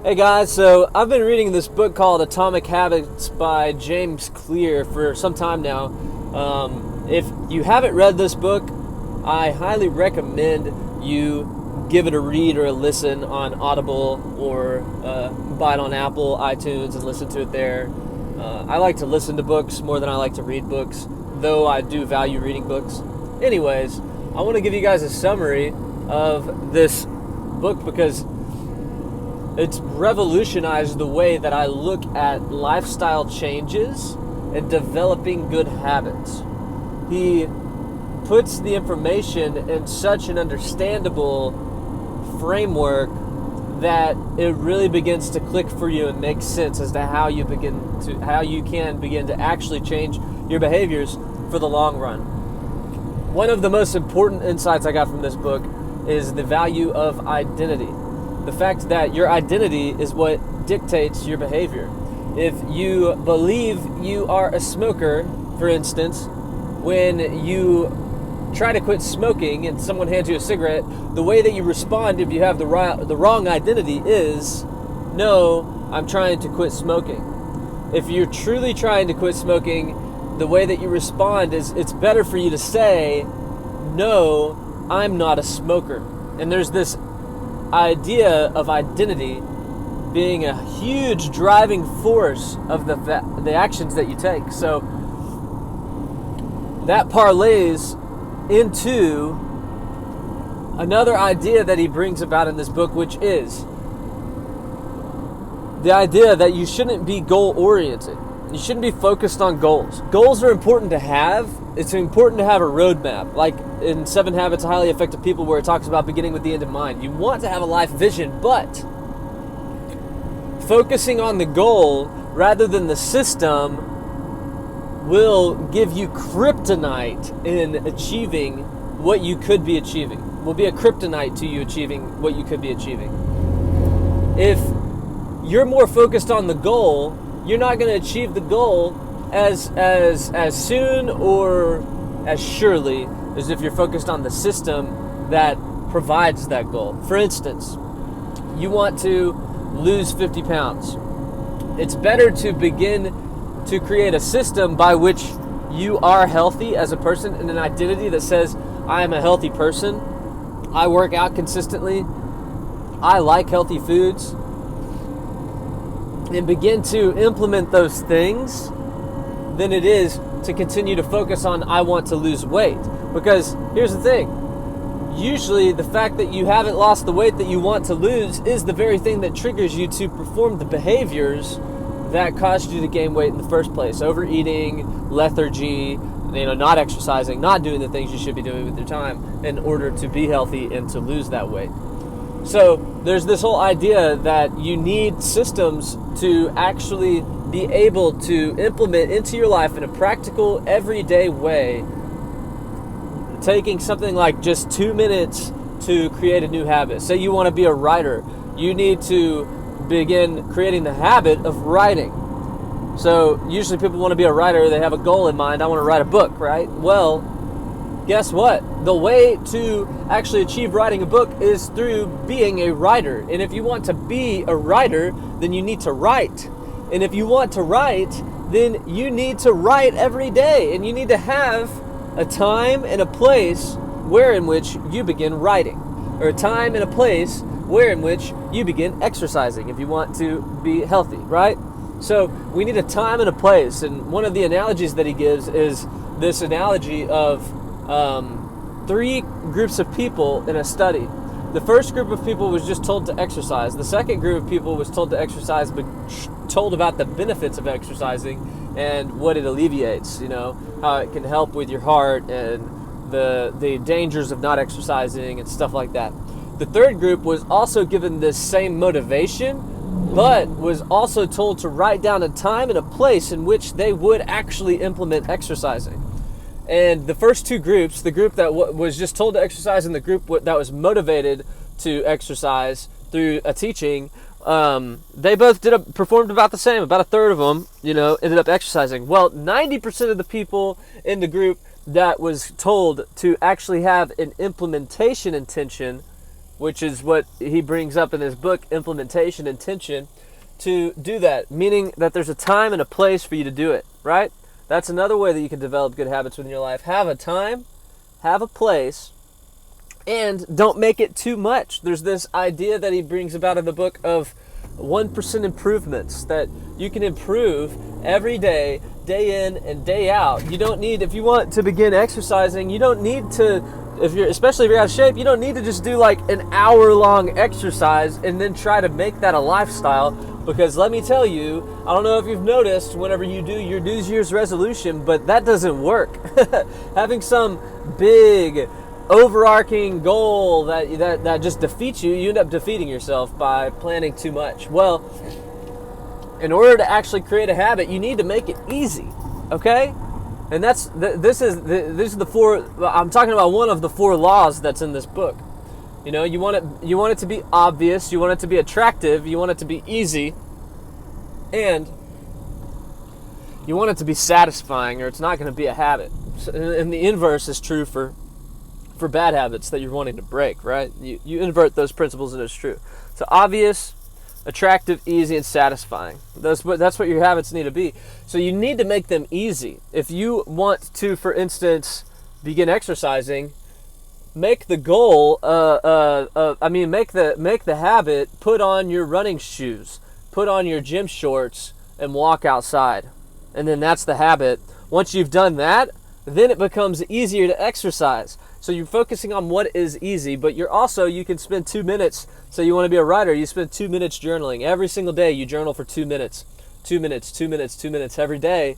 Hey guys, so I've been reading this book called Atomic Habits by James Clear for some time now. If you haven't read this book, I highly recommend you give it a read or a listen on Audible or buy it on Apple, iTunes, and listen to it there. I like to listen to books more than I like to read books, though I do value reading books. Anyways, I want to give you guys a summary of this book because it's revolutionized the way that I look at lifestyle changes and developing good habits. He puts the information in such an understandable framework that it really begins to click for you and make sense as to how you can begin to actually change your behaviors for the long run. One of the most important insights I got from this book is the value of identity. The fact that your identity is what dictates your behavior. If you believe you are a smoker, for instance, when you try to quit smoking and someone hands you a cigarette, the way that you respond if you have the wrong identity is, no, I'm trying to quit smoking. If you're truly trying to quit smoking, the way that you respond is, it's better for you to say, no, I'm not a smoker. And there's this idea of identity being a huge driving force of the actions that you take. So that parlays into another idea that he brings about in this book, which is the idea that you shouldn't be goal-oriented. You shouldn't be focused on goals. Goals are important to have. It's important to have a roadmap, like in 7 Habits of Highly Effective People, where it talks about beginning with the end in mind. You want to have a life vision, but focusing on the goal rather than the system will give you kryptonite in achieving what you could be achieving. Will be a kryptonite to you achieving what you could be achieving. If you're more focused on the goal, you're not going to achieve the goal as soon or as surely as if you're focused on the system that provides that goal. For instance, you want to lose 50 pounds. It's better to begin to create a system by which you are healthy as a person and an identity that says, I am a healthy person, I work out consistently, I like healthy foods, and begin to implement those things than it is to continue to focus on, I want to lose weight. Because here's the thing, usually the fact that you haven't lost the weight that you want to lose is the very thing that triggers you to perform the behaviors that caused you to gain weight in the first place. Overeating, lethargy, not exercising, not doing the things you should be doing with your time in order to be healthy and to lose that weight. So there's this whole idea that you need systems to actually be able to implement into your life in a practical, everyday way. Taking something like just 2 minutes to create a new habit. Say you want to be a writer. You need to begin creating the habit of writing. So usually people want to be a writer. They have a goal in mind. I want to write a book, right? Well, guess what? The way to actually achieve writing a book is through being a writer. And if you want to be a writer, then you need to write. And if you want to write, then you need to write every day. And you need to have a time and a place where in which you begin writing. Or a time and a place where in which you begin exercising if you want to be healthy, right? So we need a time and a place. And one of the analogies that he gives is this analogy of 3 groups of people in a study. The first group of people was just told to exercise. The second group of people was told to exercise, but told about the benefits of exercising and what it alleviates, how it can help with your heart and the dangers of not exercising and stuff like that. The third group was also given this same motivation, but was also told to write down a time and a place in which they would actually implement exercising. And the first 2 groups, the group that was just told to exercise and the group that was motivated to exercise through a teaching, they both performed about the same. About a third of them, ended up exercising. Well, 90% of the people in the group that was told to actually have an implementation intention which is what he brings up in his book, Implementation Intention, to do that, meaning that there's a time and a place for you to do it, right? That's another way that you can develop good habits within your life. Have a time, have a place, and don't make it too much. There's this idea that he brings about in the book of 1% improvements, that you can improve every day, day in and day out. You don't need, if you want to begin exercising, you don't need to, especially if you're out of shape, you don't need to just do like an hour-long exercise and then try to make that a lifestyle. Because let me tell you, I don't know if you've noticed, whenever you do your New Year's resolution, but that doesn't work. Having some big overarching goal that just defeats you, you end up defeating yourself by planning too much. Well, in order to actually create a habit, you need to make it easy, okay? And this is the four. I'm talking about one of the 4 laws that's in this book. You know, you want it to be obvious, you want it to be attractive, you want it to be easy, and you want it to be satisfying, or it's not going to be a habit. And the inverse is true for bad habits that you're wanting to break, right? You invert those principles and it's true. So obvious, attractive, easy, and satisfying. That's what your habits need to be. So you need to make them easy. If you want to, for instance, begin exercising, make the goal, make the habit, put on your running shoes, put on your gym shorts, and walk outside. And then that's the habit. Once you've done that, then it becomes easier to exercise. So you're focusing on what is easy, but you can spend 2 minutes. So you want to be a writer, you spend 2 minutes journaling. Every single day you journal for 2 minutes. 2 minutes, 2 minutes, 2 minutes every day.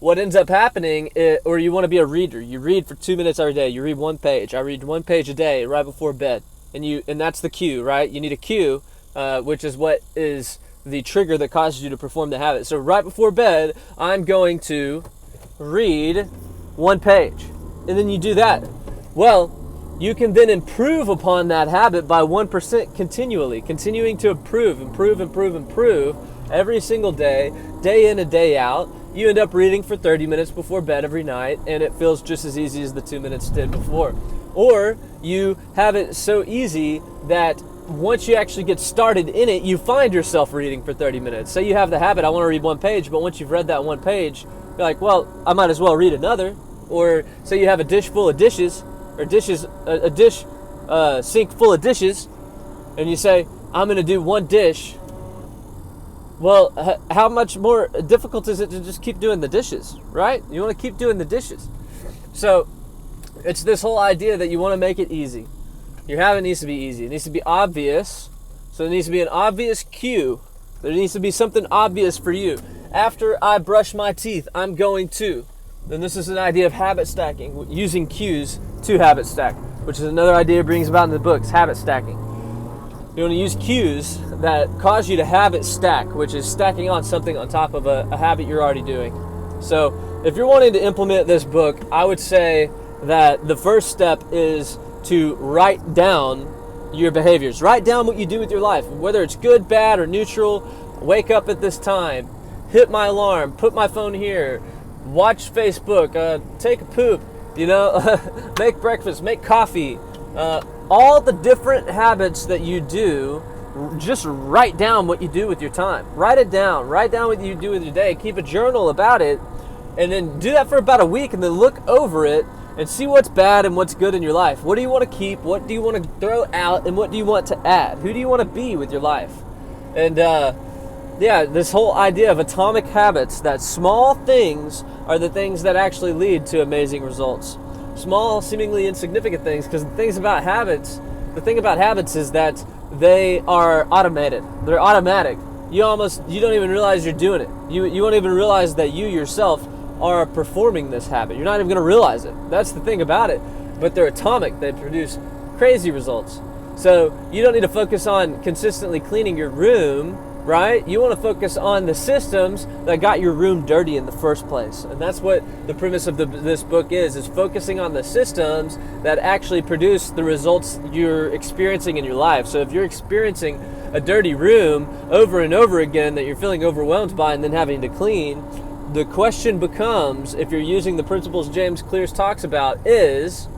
What ends up happening, or you want to be a reader, you read for 2 minutes every day. You read 1 page. I read 1 page a day right before bed. And that's the cue, right? You need a cue, which is what is the trigger that causes you to perform the habit. So right before bed, I'm going to read 1 page. And then you do that. Well, you can then improve upon that habit by 1% continually, continuing to improve every single day, day in and day out. You end up reading for 30 minutes before bed every night, and it feels just as easy as the 2 minutes did before. Or you have it so easy that once you actually get started in it, you find yourself reading for 30 minutes. Say you have the habit, I want to read 1 page, but once you've read that 1 page, you're like, well, I might as well read another. Or say you have a dish full of dishes, or a dish sink full of dishes, and you say, I'm going to do 1 dish. Well, how much more difficult is it to just keep doing the dishes, right? You want to keep doing the dishes. So it's this whole idea that you want to make it easy. Your habit needs to be easy. It needs to be obvious. So there needs to be an obvious cue. There needs to be something obvious for you. After I brush my teeth, I'm going to. Then this is an idea of habit stacking, using cues to habit stack, which is another idea it brings about in the books, habit stacking. You want to use cues that cause you to habit stack, which is stacking on something on top of a habit you're already doing. So if you're wanting to implement this book, I would say that the first step is to write down your behaviors. Write down what you do with your life, whether it's good, bad, or neutral. Wake up at this time, hit my alarm, put my phone here, watch Facebook, take a poop, make breakfast, make coffee. All the different habits that you do, just write down what you do with your time. Write it down. Write down what you do with your day. Keep a journal about it, and then do that for about a week, and then look over it and see what's bad and what's good in your life. What do you want to keep? What do you want to throw out? And what do you want to add? Who do you want to be with your life? And this whole idea of atomic habits, that small things are the things that actually lead to amazing results. Small, seemingly insignificant things, because the thing about habits is that they are automated. They're automatic. You don't even realize you're doing it. You won't even realize that you yourself are performing this habit. You're not even going to realize it. That's the thing about it. But they're atomic. They produce crazy results. So you don't need to focus on consistently cleaning your room, right? You want to focus on the systems that got your room dirty in the first place. And that's what the premise of this book is focusing on the systems that actually produce the results you're experiencing in your life. So if you're experiencing a dirty room over and over again that you're feeling overwhelmed by and then having to clean, the question becomes, if you're using the principles James Clear talks about, is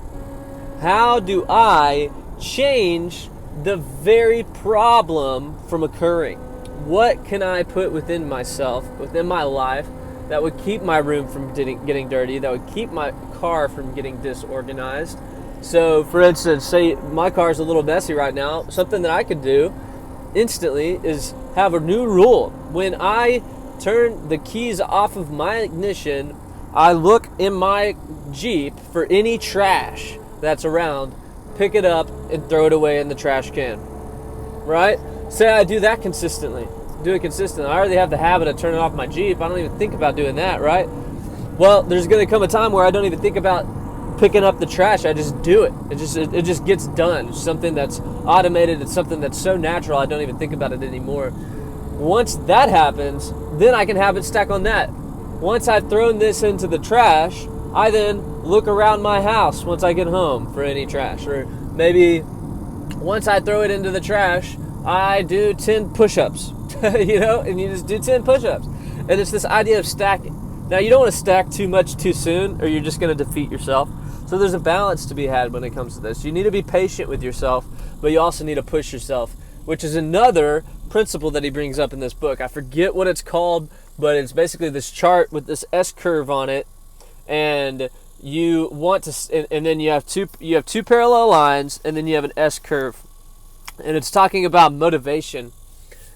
how do I change the very problem from occurring. What can I put within myself, within my life, that would keep my room from getting dirty, that would keep my car from getting disorganized? So, for instance, say my car's a little messy right now. Something that I could do instantly is have a new rule. When I turn the keys off of my ignition, I look in my Jeep for any trash that's around, pick it up, and throw it away in the trash can. Right? Say I do that consistently. Do it consistently. I already have the habit of turning off my Jeep. I don't even think about doing that, right? Well, there's going to come a time where I don't even think about picking up the trash. I just do it. It just gets done. It's something that's automated. It's something that's so natural I don't even think about it anymore. Once that happens, then I can have it stack on that. Once I've thrown this into the trash, I then look around my house once I get home for any trash. Or maybe once I throw it into the trash, I do 10 push-ups. And you just do 10 push-ups. And it's this idea of stacking. Now, you don't want to stack too much too soon, or you're just going to defeat yourself. So there's a balance to be had when it comes to this. You need to be patient with yourself, but you also need to push yourself, which is another principle that he brings up in this book. I forget what it's called, but it's basically this chart with this S-curve on it, and you want to, and then you have two parallel lines, and then you have an S-curve, and it's talking about motivation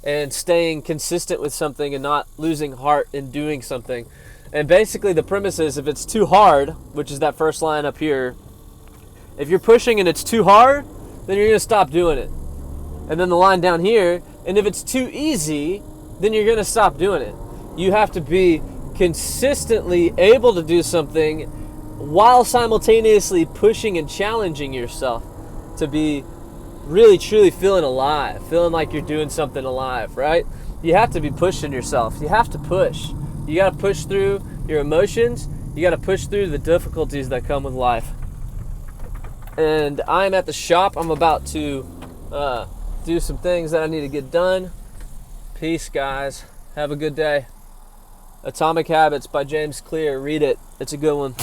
and staying consistent with something and not losing heart in doing something. And basically the premise is, if it's too hard, which is that first line up here, if you're pushing and it's too hard, then you're going to stop doing it. And then the line down here, and if it's too easy, then you're going to stop doing it. You have to be consistently able to do something while simultaneously pushing and challenging yourself to be really truly feeling alive, feeling like you're doing something alive, right? You have to be pushing yourself. You have to push. You got to push through your emotions. You got to push through the difficulties that come with life. And I'm at the shop. I'm about to do some things that I need to get done. Peace, guys. Have a good day. Atomic Habits by James Clear. Read it. It's a good one.